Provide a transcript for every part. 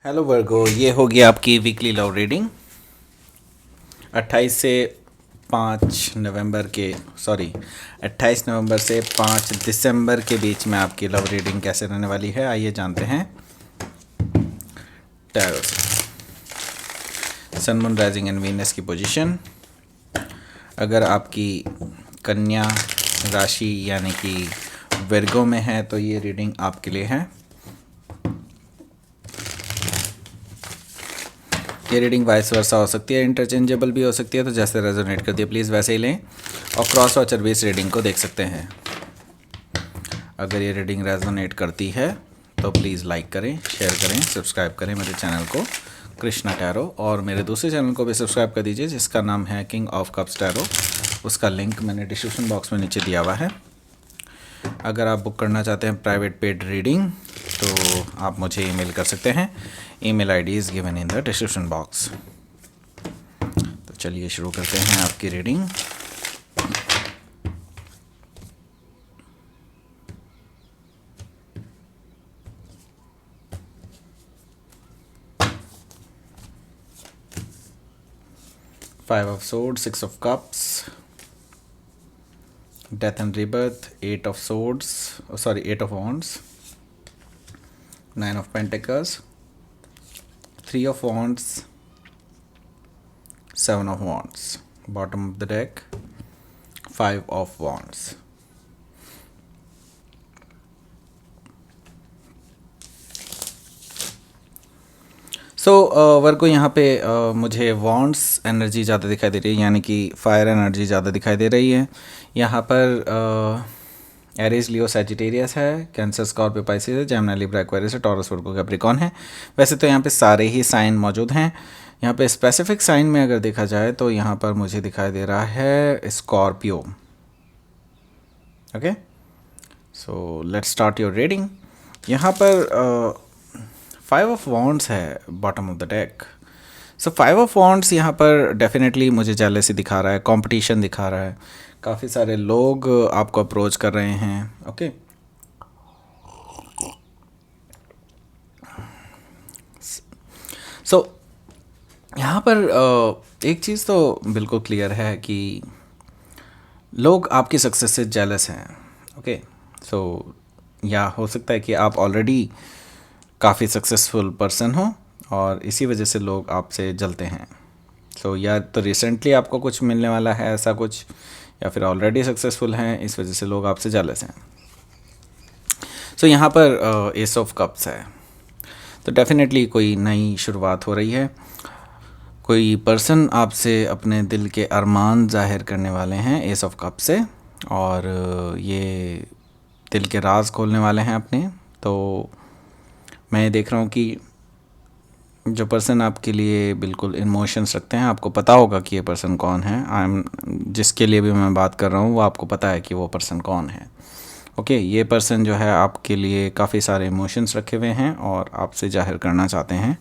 Hello वर्गो, ये होगी आपकी वीकली लव रीडिंग 28 से 5 नवंबर के 28 नवंबर से 5 दिसंबर के बीच में आपकी लव रीडिंग कैसे रहने वाली है। आइए जानते हैं टैरो से। Sun moon rising and Venus की पोजीशन। अगर आपकी कन्या राशि यानी कि वर्गो में है तो ये रीडिंग आपके लिए है। ये रीडिंग वाइस वर्सा हो सकती है, इंटरचेंजेबल भी हो सकती है, तो जैसे रेजोनेट करती है प्लीज़ वैसे ही लें। और क्रॉस वॉचर भी इस रीडिंग को देख सकते हैं। अगर ये रीडिंग रेजोनेट करती है तो प्लीज़ लाइक करें, शेयर करें, सब्सक्राइब करें मेरे चैनल को कृष्णा टैरो, और मेरे दूसरे चैनल को भी सब्सक्राइब कर दीजिए जिसका नाम है किंग ऑफ कप्स टैरो। उसका लिंक मैंने डिस्क्रिप्शन बॉक्स में नीचे दिया हुआ है। अगर आप बुक करना चाहते हैं प्राइवेट पेड रीडिंग तो आप मुझे ईमेल कर सकते हैं। Email ID is given in the description box. तो चलिए शुरू करते हैं आपकी reading. Five of swords, six of cups, death and rebirth, eight of swords, eight of wands, nine of pentacles, three of wands, seven of wands, bottom of the deck, five of wands. वर्ग को यहाँ पे मुझे wands energy ज़्यादा दिखाई दे रही है, यानी कि फायर एनर्जी ज़्यादा दिखाई दे रही है। यहाँ पर एरीज, लियो, सैजिटेरियस है, कैंसर, स्कॉर्पियो, पाइसिस है, जेमिनी, लिब्रा, एक्वेरियस है, टॉरस, वर्गो, कैप्रिकॉर्न है। वैसे तो यहाँ पे सारे ही साइन मौजूद हैं। यहाँ पे स्पेसिफिक साइन में अगर देखा जाए तो यहाँ पर मुझे दिखाई दे रहा है Scorpio. Okay, so let's start your reading. यहाँ पर फाइव ऑफ वॉन्ड्स है bottom of the deck. So five of wands यहाँ पर डेफिनेटली मुझे जेलसी दिखा रहा है, कंपटीशन दिखा रहा है। काफ़ी सारे लोग आपको अप्रोच कर रहे हैं। ओके, सो यहाँ पर एक चीज़ तो बिल्कुल क्लियर है कि लोग आपकी सक्सेस से जेलस हैं। ओके, सो या हो सकता है कि आप ऑलरेडी काफ़ी सक्सेसफुल पर्सन हो और इसी वजह से लोग आपसे जलते हैं। सो या तो रिसेंटली आपको कुछ मिलने वाला है ऐसा कुछ, या फिर ऑलरेडी सक्सेसफुल हैं इस वजह से लोग आपसे जेलस हैं। सो यहाँ पर एस ऑफ कप्स है, तो डेफिनेटली कोई नई शुरुआत हो रही है। कोई पर्सन आपसे अपने दिल के अरमान ज़ाहिर करने वाले हैं एस ऑफ कप से, और ये दिल के राज खोलने वाले हैं अपने। तो मैं देख रहा हूँ कि जो पर्सन आपके लिए बिल्कुल इमोशंस रखते हैं, आपको पता होगा कि ये पर्सन कौन है। जिसके लिए भी मैं बात कर रहा हूँ वो आपको पता है कि वो पर्सन कौन है। ओके, ये पर्सन जो है आपके लिए काफ़ी सारे इमोशंस रखे हुए हैं और आपसे जाहिर करना चाहते हैं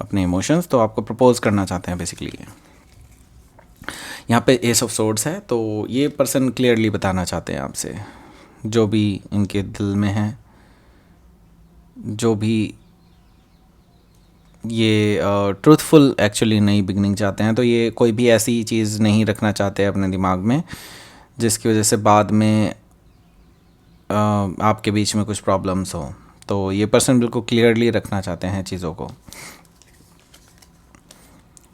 अपने इमोशंस, तो आपको प्रपोज करना चाहते हैं बेसिकली। यहाँ पे एस ऑफ सोर्ड्स है, तो ये पर्सन क्लियरली बताना चाहते हैं आपसे जो भी इनके दिल में है, जो भी ये ट्रूथफुल एक्चुअली नई बिगनिंग चाहते हैं। तो ये कोई भी ऐसी चीज़ नहीं रखना चाहते अपने दिमाग में जिसकी वजह से बाद में आपके बीच में कुछ प्रॉब्लम्स हो। तो ये पर्सन बिल्कुल क्लियरली रखना चाहते हैं चीज़ों को।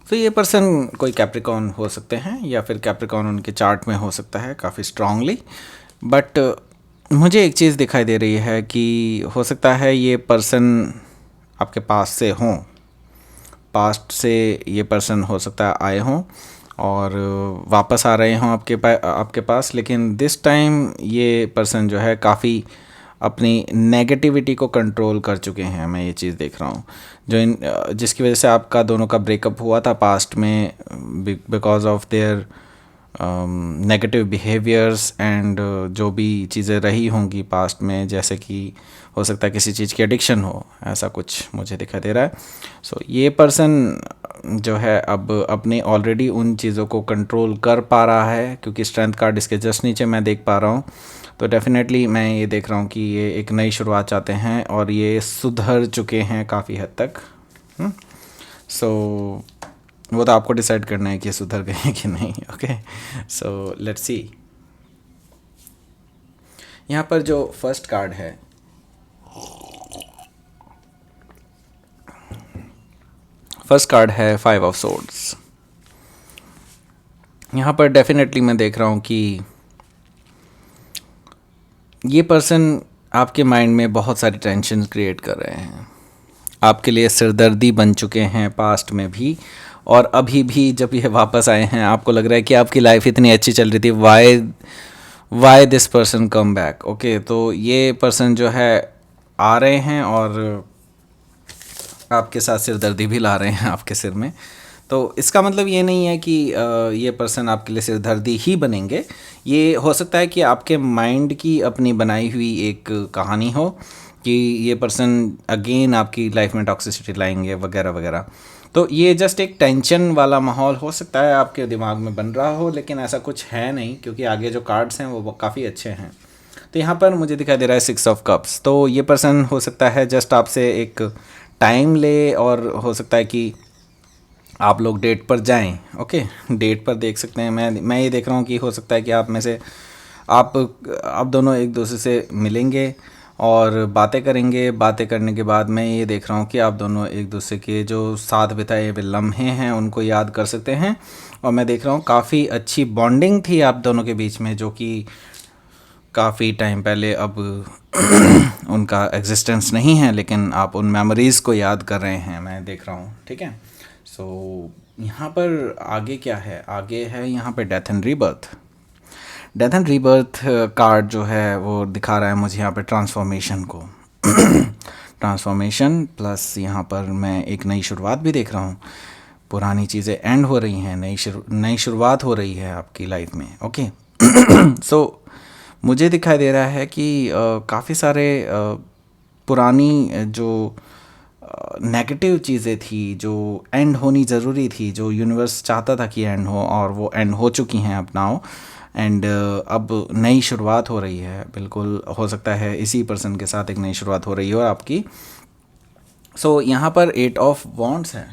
तो ये पर्सन कोई कैप्रिकॉर्न हो सकते हैं या फिर कैप्रिकॉर्न उनके चार्ट में हो सकता है काफ़ी स्ट्रांगली। बट मुझे एक चीज़ दिखाई दे रही है कि हो सकता है ये पर्सन आपके पास से हों, पास्ट से ये पर्सन हो सकता है आए हों और वापस आ रहे हों आपके पास। लेकिन दिस टाइम ये पर्सन जो है काफ़ी अपनी नेगेटिविटी को कंट्रोल कर चुके हैं। मैं ये चीज़ देख रहा हूँ जिसकी वजह से आपका दोनों का ब्रेकअप हुआ था पास्ट में, because of their negative behaviours and जो भी चीज़ें रही होंगी पास्ट में, जैसे कि हो सकता है किसी चीज़ की एडिक्शन हो, ऐसा कुछ मुझे दिखाई दे रहा है। सो ये पर्सन जो है अब अपने ऑलरेडी उन चीज़ों को कंट्रोल कर पा रहा है, क्योंकि स्ट्रेंथ कार्ड इसके जस्ट नीचे मैं देख पा रहा हूँ। तो डेफिनेटली मैं ये देख रहा हूँ कि ये एक नई शुरुआत चाहते हैं और ये सुधर चुके हैं काफ़ी हद तक। सो वो तो आपको डिसाइड करना है कि सुधर गए हैं कि नहीं। Okay, so let's see. यहाँ पर जो फर्स्ट कार्ड है, फर्स्ट कार्ड है 5 ऑफ सोर्ड्स। यहाँ पर डेफिनेटली मैं देख रहा हूँ कि ये पर्सन आपके माइंड में बहुत सारी टेंशन क्रिएट कर रहे हैं, आपके लिए सिरदर्दी बन चुके हैं पास्ट में भी, और अभी भी जब ये वापस आए हैं आपको लग रहा है कि आपकी लाइफ इतनी अच्छी चल रही थी, why this person come back. Okay, तो ये पर्सन जो है आ रहे हैं और आपके साथ सिरदर्दी भी ला रहे हैं आपके सिर में। तो इसका मतलब ये नहीं है कि ये पर्सन आपके लिए सिरदर्दी ही बनेंगे। ये हो सकता है कि आपके माइंड की अपनी बनाई हुई एक कहानी हो कि ये पर्सन अगेन आपकी लाइफ में टॉक्सिसिटी लाएंगे वगैरह वगैरह। तो ये जस्ट एक टेंशन वाला माहौल हो सकता है आपके दिमाग में बन रहा हो, लेकिन ऐसा कुछ है नहीं, क्योंकि आगे जो कार्ड्स हैं वो काफ़ी अच्छे हैं। तो यहाँ पर मुझे दिखाई दे रहा है 6 ऑफ कप्स। तो ये पर्सन हो सकता है जस्ट आपसे एक टाइम ले, और हो सकता है कि आप लोग डेट पर जाएं। ओके, डेट पर देख सकते हैं। मैं ये देख रहा हूँ कि हो सकता है कि आप में से आप दोनों एक दूसरे से मिलेंगे और बातें करेंगे। बातें करने के बाद मैं ये देख रहा हूँ कि आप दोनों एक दूसरे के जो साथ बिताए हुए लम्हे हैं उनको याद कर सकते हैं। और मैं देख रहा हूँ काफ़ी अच्छी बॉन्डिंग थी आप दोनों के बीच में, जो कि काफ़ी टाइम पहले अब उनका एग्जिस्टेंस नहीं है, लेकिन आप उन मेमोरीज़ को याद कर रहे हैं, मैं देख रहा हूँ। ठीक है, सो यहाँ पर आगे क्या है? आगे है यहाँ पे death and rebirth. Death and rebirth card जो है वो दिखा रहा है मुझे यहाँ पे ट्रांसफॉर्मेशन को। ट्रांसफॉर्मेशन प्लस यहाँ पर मैं एक नई शुरुआत भी देख रहा हूँ। पुरानी चीज़ें एंड हो रही हैं, नई शुरुआत हो रही है आपकी लाइफ में। ओके, सो मुझे दिखाई दे रहा है कि काफ़ी सारे पुरानी जो नेगेटिव चीज़ें थी जो एंड होनी ज़रूरी थी, जो यूनिवर्स चाहता था कि एंड हो, और वो एंड हो चुकी हैं अब नाउ। एंड अब नई शुरुआत हो रही है। बिल्कुल हो सकता है इसी पर्सन के साथ एक नई शुरुआत हो रही हो आपकी। सो यहाँ पर 8 ऑफ वॉन्ड्स है।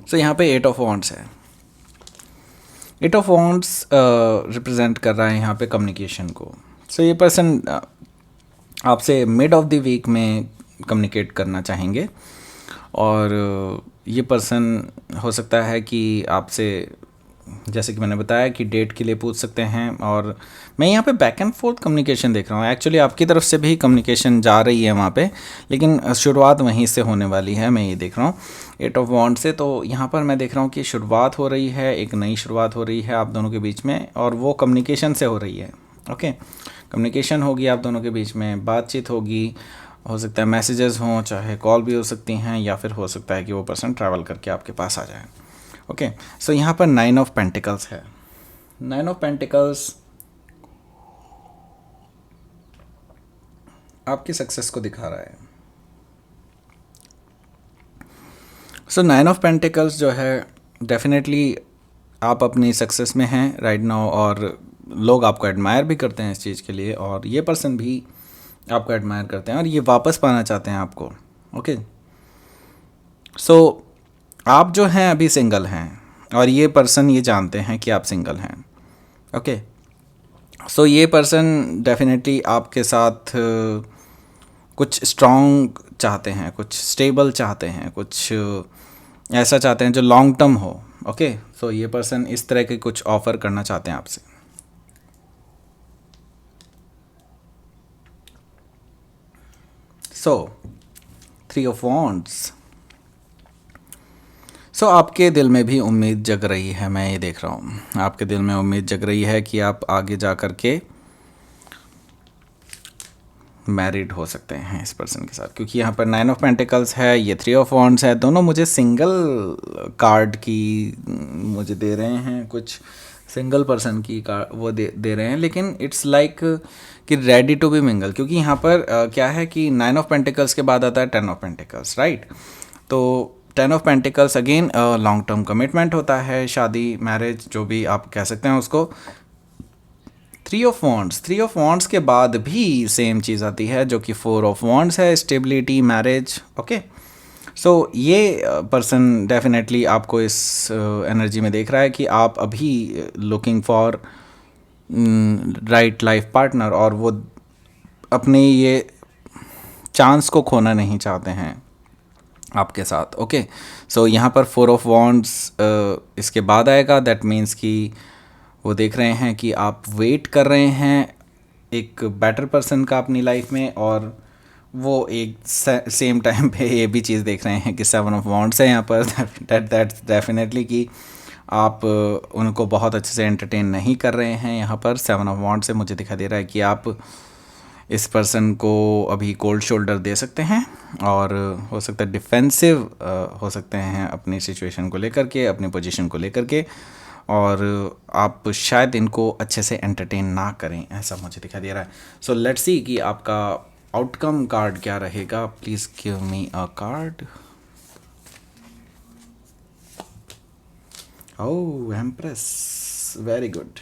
सो यहाँ पे 8 ऑफ वॉन्ड्स है। 8 ऑफ वॉन्ड्स रिप्रेजेंट कर रहा है यहाँ पे कम्युनिकेशन को। सो ये पर्सन आपसे मिड ऑफ द वीक में कम्युनिकेट करना चाहेंगे, और ये पर्सन हो सकता है कि आपसे, जैसे कि मैंने बताया, कि डेट के लिए पूछ सकते हैं। और मैं यहाँ पे बैक एंड फोर्थ कम्युनिकेशन देख रहा हूँ। एक्चुअली आपकी तरफ से भी कम्युनिकेशन जा रही है वहाँ पे, लेकिन शुरुआत वहीं से होने वाली है, मैं ये देख रहा हूँ 8 ऑफ वॉन्ड से। तो यहाँ पर मैं देख रहा हूँ कि शुरुआत हो रही है, एक नई शुरुआत हो रही है आप दोनों के बीच में, और वो कम्युनिकेशन से हो रही है। ओके, कम्युनिकेशन होगी आप दोनों के बीच में, बातचीत होगी, हो सकता है मैसेजेस हों, चाहे कॉल भी हो सकती हैं, या फिर हो सकता है कि वो पर्सन ट्रैवल करके आपके पास आ जाए। ओके, सो यहाँ पर 9 ऑफ पेंटिकल्स है। 9 ऑफ पेंटिकल्स आपकी सक्सेस को दिखा रहा है। सो 9 ऑफ पेंटिकल्स जो है, डेफिनेटली आप अपनी सक्सेस में हैं राइट नाउ, और लोग आपको एडमायर भी करते हैं इस चीज़ के लिए, और ये पर्सन भी आपको एडमायर करते हैं, और ये वापस पाना चाहते हैं आपको। ओके, सो आप जो हैं अभी सिंगल हैं, और ये पर्सन ये जानते हैं कि आप सिंगल हैं। ओके, सो ये पर्सन डेफिनेटली आपके साथ कुछ स्ट्रॉन्ग चाहते हैं, कुछ स्टेबल चाहते हैं, कुछ ऐसा चाहते हैं जो लॉन्ग टर्म हो। ओके, सो ये पर्सन इस तरह के कुछ ऑफ़र करना चाहते हैं आपसे। सो 3 ऑफ वॉन्ड्स। सो आपके दिल में भी उम्मीद जग रही है, मैं ये देख रहा हूँ आपके दिल में उम्मीद जग रही है कि आप आगे जा कर के मैरिड हो सकते हैं इस पर्सन के साथ, क्योंकि यहाँ पर 9 ऑफ पेंटिकल्स है, ये 3 ऑफ वॉन्ड्स है। दोनों मुझे सिंगल कार्ड की मुझे दे रहे हैं, कुछ सिंगल पर्सन की कार्ड वो दे रहे हैं, लेकिन इट्स लाइक कि रेडी टू बी मिंगल, क्योंकि यहाँ पर क्या है कि 9 ऑफ पेंटिकल्स के बाद आता है 10 ऑफ पेंटिकल्स, राइट। तो 10 of pentacles again long term commitment होता है, शादी, मैरिज, जो भी आप कह सकते हैं उसको। थ्री ऑफ वॉन्ड्स के बाद भी सेम चीज़ आती है जो कि फोर ऑफ वॉन्ड्स है, स्टेबिलिटी, मैरिज। ओके, सो ये पर्सन डेफिनेटली आपको इस एनर्जी में देख रहा है कि आप अभी looking for right life partner, और वो अपने ये चांस को खोना नहीं चाहते हैं आपके साथ। ओके, सो यहाँ पर फोर ऑफ वॉन्ड्स इसके बाद आएगा। दैट मीन्स कि वो देख रहे हैं कि आप वेट कर रहे हैं एक बेटर पर्सन का अपनी लाइफ में, और वो एक सेम टाइम पे ये भी चीज़ देख रहे हैं कि सेवन ऑफ वॉन्ड्स है यहाँ पर। दैट्स डेफिनेटली कि आप उनको बहुत अच्छे से एंटरटेन नहीं कर रहे हैं। यहाँ पर सेवन ऑफ वॉन्ड्स से मुझे दिखाई दे रहा है कि आप इस पर्सन को अभी कोल्ड शोल्डर दे सकते हैं, और हो सकता है डिफेंसिव हो सकते हैं अपनी सिचुएशन को लेकर के, अपनी पोजीशन को लेकर के, और आप शायद इनको अच्छे से एंटरटेन ना करें, ऐसा मुझे दिखाई दे रहा है। सो लेट्स सी कि आपका आउटकम कार्ड क्या रहेगा। Please give me a card. Oh, empress, very good.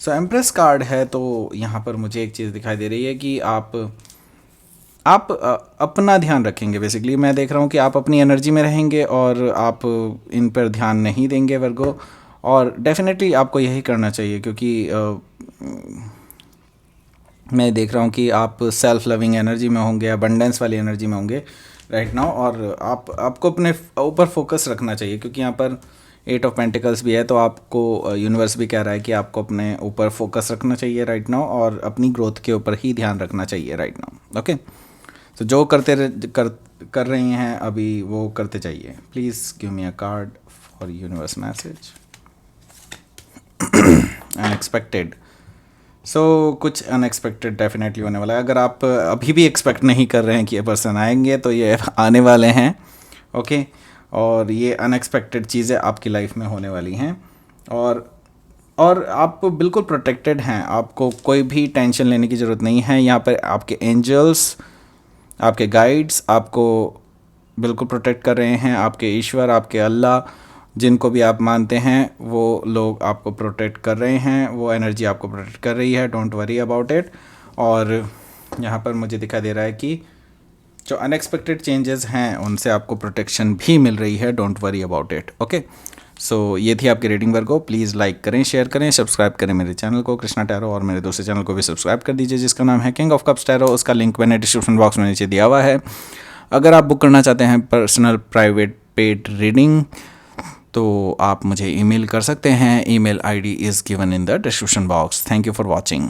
So empress card है, तो यहाँ पर मुझे एक चीज़ दिखाई दे रही है कि आप अपना ध्यान रखेंगे। बेसिकली मैं देख रहा हूँ कि आप अपनी एनर्जी में रहेंगे और आप इन पर ध्यान नहीं देंगे वर्गो, और डेफिनेटली आपको यही करना चाहिए, क्योंकि मैं देख रहा हूँ कि आप सेल्फ लविंग एनर्जी में होंगे, अबंडेंस वाली एनर्जी में होंगे राइट नाउ, और आपको अपने ऊपर फोकस रखना चाहिए, क्योंकि यहाँ पर एट ऑफ पेंटिकल्स भी है। तो आपको यूनिवर्स भी कह रहा है कि आपको अपने ऊपर फोकस रखना चाहिए राइट नाउ, और अपनी ग्रोथ के ऊपर ही ध्यान रखना चाहिए राइट नाउ। ओके, तो जो कर रही हैं अभी वो करते जाइए। Please give me a card for universe message. Unexpected. So कुछ अनएक्सपेक्टेड डेफिनेटली होने वाला है। अगर आप अभी भी एक्सपेक्ट नहीं कर रहे हैं कि ये पर्सन आएंगे, तो ये आने वाले हैं। ओके, और ये अनएक्सपेक्टेड चीज़ें आपकी लाइफ में होने वाली हैं, और आप बिल्कुल प्रोटेक्टेड हैं। आपको कोई भी टेंशन लेने की ज़रूरत नहीं है। यहाँ पर आपके एंजल्स, आपके गाइड्स आपको बिल्कुल प्रोटेक्ट कर रहे हैं। आपके ईश्वर, आपके अल्लाह, जिनको भी आप मानते हैं, वो लोग आपको प्रोटेक्ट कर रहे हैं, वो एनर्जी आपको प्रोटेक्ट कर रही है। Don't worry about it. और यहाँ पर मुझे दिखाई दे रहा है कि जो अनएक्सपेक्टेड चेंजेस हैं उनसे आपको प्रोटेक्शन भी मिल रही है। Don't worry about it. Okay, so ये थी आपकी रीडिंग वर्गो। प्लीज़ लाइक करें, शेयर करें, सब्सक्राइब करें मेरे चैनल को कृष्णा टैरो, और मेरे दूसरे चैनल को भी सब्सक्राइब कर दीजिए जिसका नाम है किंग ऑफ कप्स टैरो। उसका लिंक मैंने डिस्क्रिप्शन बॉक्स में नीचे दिया हुआ है। अगर आप बुक करना चाहते हैं पर्सनल प्राइवेट पेड रीडिंग, तो आप मुझे ईमेल कर सकते हैं। Email ID is given in the description box. Thank you for watching.